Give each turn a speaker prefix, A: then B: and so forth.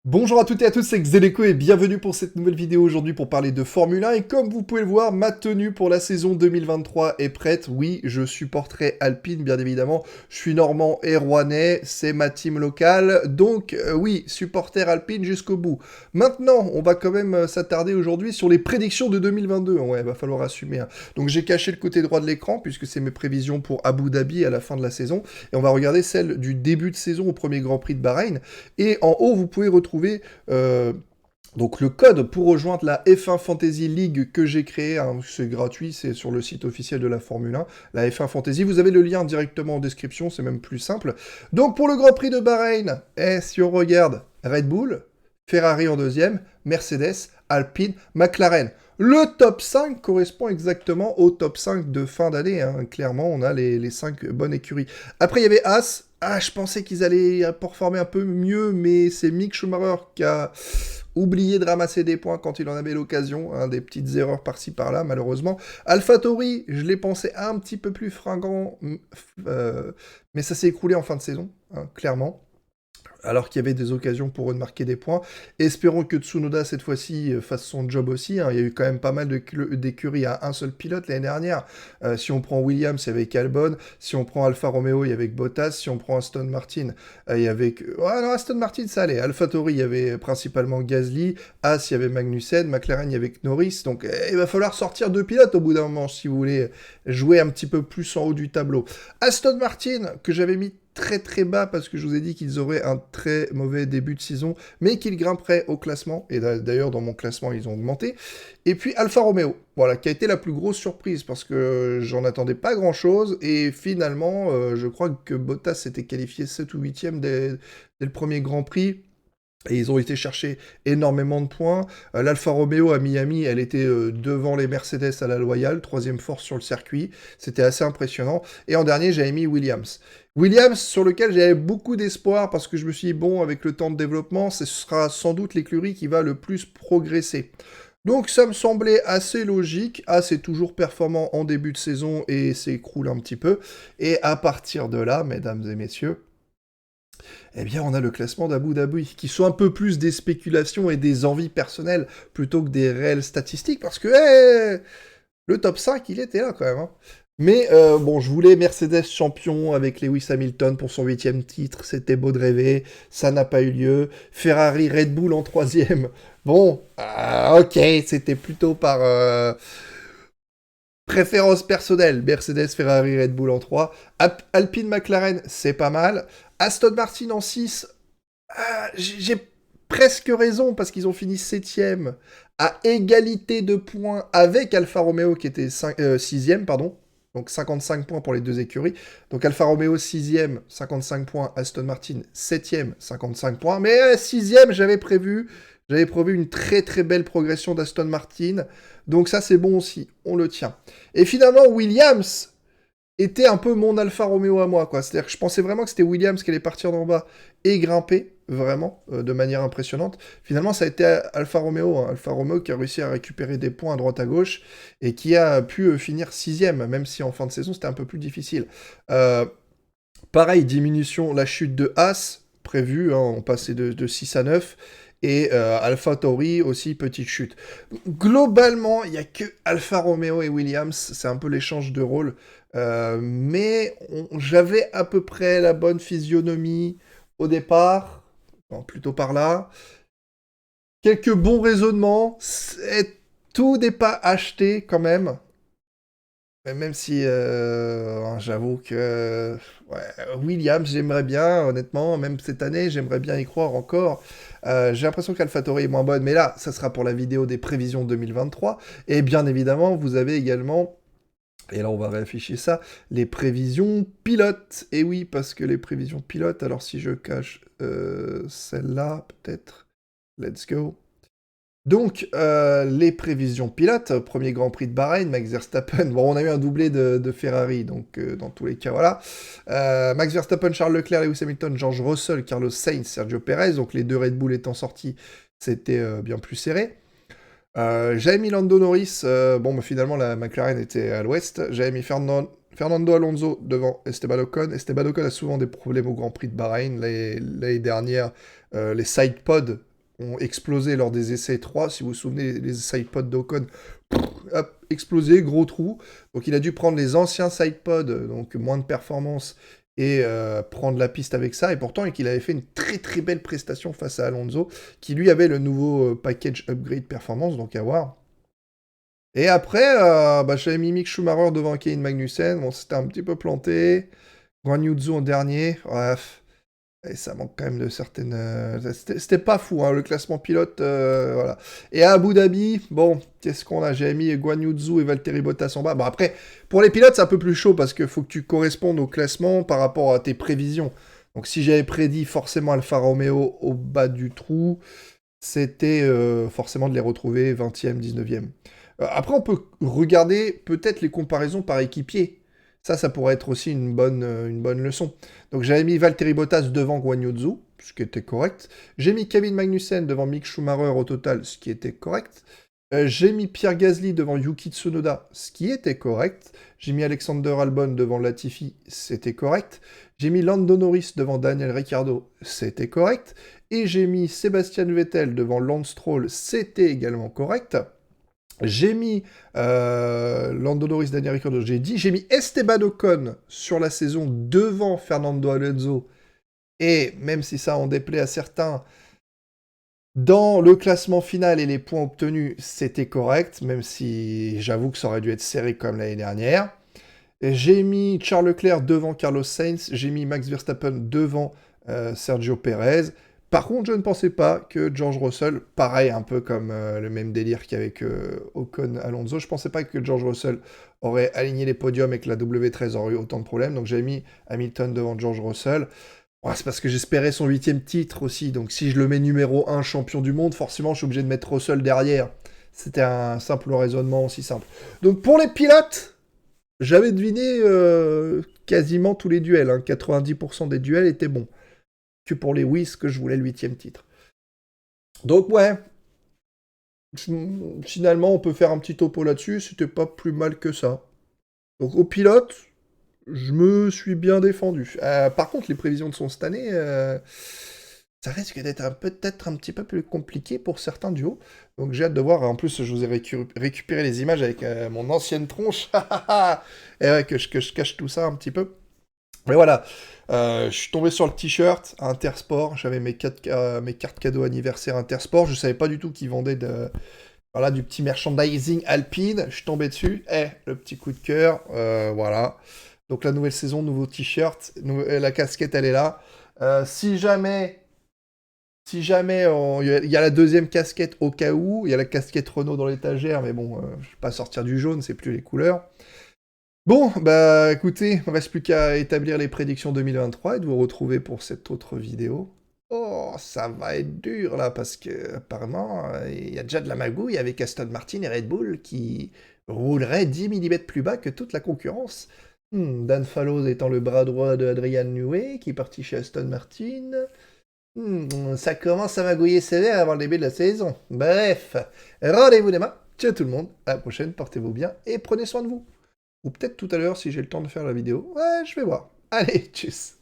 A: Bonjour à toutes et à tous, c'est Xeleco et bienvenue pour cette nouvelle vidéo aujourd'hui pour parler de Formule 1. Et comme vous pouvez le voir, ma tenue pour la saison 2023 est prête. Oui, je supporterai Alpine, bien évidemment. Je suis normand et rouennais, c'est ma team locale. Donc oui, supporter Alpine jusqu'au bout. Maintenant, on va quand même s'attarder aujourd'hui sur les prédictions de 2022. Ouais, va falloir assumer, hein. Donc j'ai caché le côté droit de l'écran puisque c'est mes prévisions pour Abu Dhabi à la fin de la saison. Et on va regarder celle du début de saison au premier Grand Prix de Bahreïn. Et en haut, vous pouvez retrouver euh, donc le code pour rejoindre la F1 Fantasy League que j'ai créé, hein, c'est gratuit, c'est sur le site officiel de la Formule 1, la F1 Fantasy. Vous avez le lien directement en description, c'est même plus simple. Donc pour le Grand Prix de Bahreïn, si on regarde Red Bull, Ferrari en deuxième, Mercedes, Alpine, McLaren. Le top 5 correspond exactement au top 5 de fin d'année, hein. Clairement, on a les 5 bonnes écuries. Après, il y avait As. Ah, je pensais qu'ils allaient performer un peu mieux, mais c'est Mick Schumacher qui a oublié de ramasser des points quand il en avait l'occasion, hein, des petites erreurs par-ci par-là, malheureusement. AlphaTauri, je l'ai pensé un petit peu plus fringant, mais ça s'est écroulé en fin de saison, hein, clairement, alors qu'il y avait des occasions pour eux de marquer des points. Espérons que Tsunoda, cette fois-ci, fasse son job aussi, hein. Il y a eu quand même pas mal d'écuries à un seul pilote l'année dernière. Si on prend Williams, il y avait Albon. Si on prend Alfa Romeo, il y avait Bottas. Si on prend Aston Martin, il y avait... Ouais, non, Aston Martin, ça allait. AlphaTauri, il y avait principalement Gasly. As, il y avait Magnussen. McLaren, il y avait Norris. Donc, il va falloir sortir deux pilotes au bout d'un moment si vous voulez jouer un petit peu plus en haut du tableau. Aston Martin, que j'avais mis très très bas parce que je vous ai dit qu'ils auraient un très mauvais début de saison, mais qu'ils grimperaient au classement, et d'ailleurs dans mon classement ils ont augmenté. Et puis Alfa Romeo, voilà, qui a été la plus grosse surprise parce que j'en attendais pas grand chose, et finalement je crois que Bottas s'était qualifié 7 ou 8e dès le premier Grand Prix. Et ils ont été chercher énormément de points. L'Alfa Romeo à Miami, elle était devant les Mercedes à la Loyale, troisième force sur le circuit. C'était assez impressionnant. Et en dernier, j'avais mis Williams. Williams, sur lequel j'avais beaucoup d'espoir, parce que je me suis dit, bon, avec le temps de développement, ce sera sans doute l'écurie qui va le plus progresser. Donc ça me semblait assez logique. Ah, c'est toujours performant en début de saison et s'écroule un petit peu. Et à partir de là, mesdames et messieurs, eh bien, on a le classement d'Abu Dhabi, qui sont un peu plus des spéculations et des envies personnelles plutôt que des réelles statistiques, parce que le top 5, il était là quand même, hein. Mais bon, je voulais Mercedes champion avec Lewis Hamilton pour son 8e titre, c'était beau de rêver, ça n'a pas eu lieu. Ferrari, Red Bull en 3e, bon, ok, c'était plutôt par préférence personnelle. Mercedes, Ferrari, Red Bull en 3. Alpine, McLaren, c'est pas mal. Aston Martin en 6, j'ai presque raison parce qu'ils ont fini 7e à égalité de points avec Alfa Romeo qui était 6e, pardon. Donc 55 points pour les deux écuries. Donc Alfa Romeo 6e, 55 points. Aston Martin 7e, 55 points. Mais 6e, j'avais prévu une très très belle progression d'Aston Martin. Donc ça c'est bon aussi, on le tient. Et finalement, Williams était un peu mon Alfa Romeo à moi, quoi. C'est-à-dire que je pensais vraiment que c'était Williams qui allait partir d'en bas et grimper, vraiment, de manière impressionnante. Finalement, ça a été Alfa Romeo, hein. Alfa Romeo qui a réussi à récupérer des points à droite à gauche et qui a pu finir 6e, même si en fin de saison, c'était un peu plus difficile. Euh, Pareil, diminution, la chute de As, prévue, hein, on passait de 6 à 9. Et Alpha Tauri aussi, petite chute. Globalement, il n'y a que Alfa Romeo et Williams, c'est un peu l'échange de rôle. Mais j'avais à peu près la bonne physionomie au départ, bon, plutôt par là. Quelques bons raisonnements, tout n'est pas acheté quand même. Même si j'avoue que Williams, j'aimerais bien, honnêtement, même cette année, j'aimerais bien y croire encore. J'ai l'impression qu'AlphaTauri est moins bonne, mais là, ça sera pour la vidéo des prévisions 2023. Et bien évidemment, vous avez également, et là on va réafficher ça, les prévisions pilotes. Et oui, parce que les prévisions pilotes, alors si je cache celle-là, peut-être, let's go. Donc, les prévisions pilotes, premier Grand Prix de Bahreïn, Max Verstappen, bon, on a eu un doublé de Ferrari, donc dans tous les cas, voilà. Max Verstappen, Charles Leclerc, Lewis Hamilton, George Russell, Carlos Sainz, Sergio Perez, donc les deux Red Bull étant sortis, c'était bien plus serré. J'avais mis Lando Norris, bon, bah, finalement, la McLaren était à l'ouest. J'avais mis Fernando Alonso devant Esteban Ocon. Esteban Ocon a souvent des problèmes au Grand Prix de Bahreïn. L'année dernière, les side pods ont explosé lors des essais 3. Si vous vous souvenez, les sidepods d'Ocon, hop, explosé, gros trou. Donc il a dû prendre les anciens sidepods, donc moins de performance, et prendre la piste avec ça. Et pourtant, qu'il avait fait une très très belle prestation face à Alonso, qui lui avait le nouveau package upgrade performance, donc à voir. Et après, j'avais mis Mick Schumacher devant Kevin Magnussen. Bon, c'était un petit peu planté. Guan Yu Zhou en dernier. Bref. Et ça manque quand même de certaines... C'était pas fou, hein, le classement pilote. Voilà. Et à Abu Dhabi, bon, qu'est-ce qu'on a? J'avais mis Guan Yu Zhou et Valtteri Bottas en bas. Bon, après, pour les pilotes, c'est un peu plus chaud parce qu'il faut que tu correspondes au classement par rapport à tes prévisions. Donc si j'avais prédit forcément Alfa Romeo au bas du trou, c'était forcément de les retrouver 20e, 19e. Après, on peut regarder peut-être les comparaisons par équipier. Ça pourrait être aussi une bonne leçon. Donc j'avais mis Valtteri Bottas devant Guan Yu Zhou, ce qui était correct. J'ai mis Kevin Magnussen devant Mick Schumacher au total, ce qui était correct. J'ai mis Pierre Gasly devant Yuki Tsunoda, ce qui était correct. J'ai mis Alexander Albon devant Latifi, c'était correct. J'ai mis Lando Norris devant Daniel Ricciardo, c'était correct. Et j'ai mis Sébastien Vettel devant Lance Stroll, c'était également correct. J'ai mis Lando Norris, Daniel Ricciardo, j'ai mis Esteban Ocon sur la saison devant Fernando Alonso. Et même si ça en déplaît à certains, dans le classement final et les points obtenus, c'était correct, même si j'avoue que ça aurait dû être serré comme l'année dernière. J'ai mis Charles Leclerc devant Carlos Sainz, j'ai mis Max Verstappen devant Sergio Perez. Par contre, je ne pensais pas que George Russell, pareil, un peu comme le même délire qu'avec Ocon Alonso, je ne pensais pas que George Russell aurait aligné les podiums et que la W13 aurait eu autant de problèmes. Donc j'avais mis Hamilton devant George Russell. Ouais, c'est parce que j'espérais son 8e titre aussi. Donc si je le mets numéro 1 champion du monde, forcément je suis obligé de mettre Russell derrière. C'était un simple raisonnement aussi simple. Donc pour les pilotes, j'avais deviné quasiment tous les duels. 90% des duels étaient bons. Que pour les Whis que je voulais le 8e titre. Donc ouais, finalement on peut faire un petit topo là-dessus, c'était pas plus mal que ça. Donc au pilote, je me suis bien défendu. Par contre, les prévisions de son cette année, ça risque d'être peut-être un petit peu plus compliqué pour certains duos. Donc j'ai hâte de voir. En plus, je vous ai récupéré les images avec mon ancienne tronche. Et ouais, que je cache tout ça un petit peu. Mais voilà, je suis tombé sur le t-shirt Intersport, j'avais mes cartes cadeaux anniversaire Intersport, je savais pas du tout qu'ils vendaient voilà, du petit merchandising Alpine, je suis tombé dessus, le petit coup de cœur, voilà. Donc la nouvelle saison, nouveau t-shirt, la casquette elle est là. Si jamais il y a la deuxième casquette au cas où, il y a la casquette Renault dans l'étagère, mais bon, je vais pas sortir du jaune, c'est plus les couleurs. Bon, bah écoutez, il ne reste plus qu'à établir les prédictions 2023 et de vous retrouver pour cette autre vidéo. Oh, ça va être dur là, parce que apparemment, il y a déjà de la magouille avec Aston Martin et Red Bull qui rouleraient 10 mm plus bas que toute la concurrence. Dan Fallows étant le bras droit de Adrian Newey, qui est parti chez Aston Martin. Ça commence à magouiller sévère avant le début de la saison. Bref, rendez-vous demain. Ciao tout le monde, à la prochaine, portez-vous bien et prenez soin de vous. Ou peut-être tout à l'heure si j'ai le temps de faire la vidéo. Ouais, je vais voir. Allez, tchuss.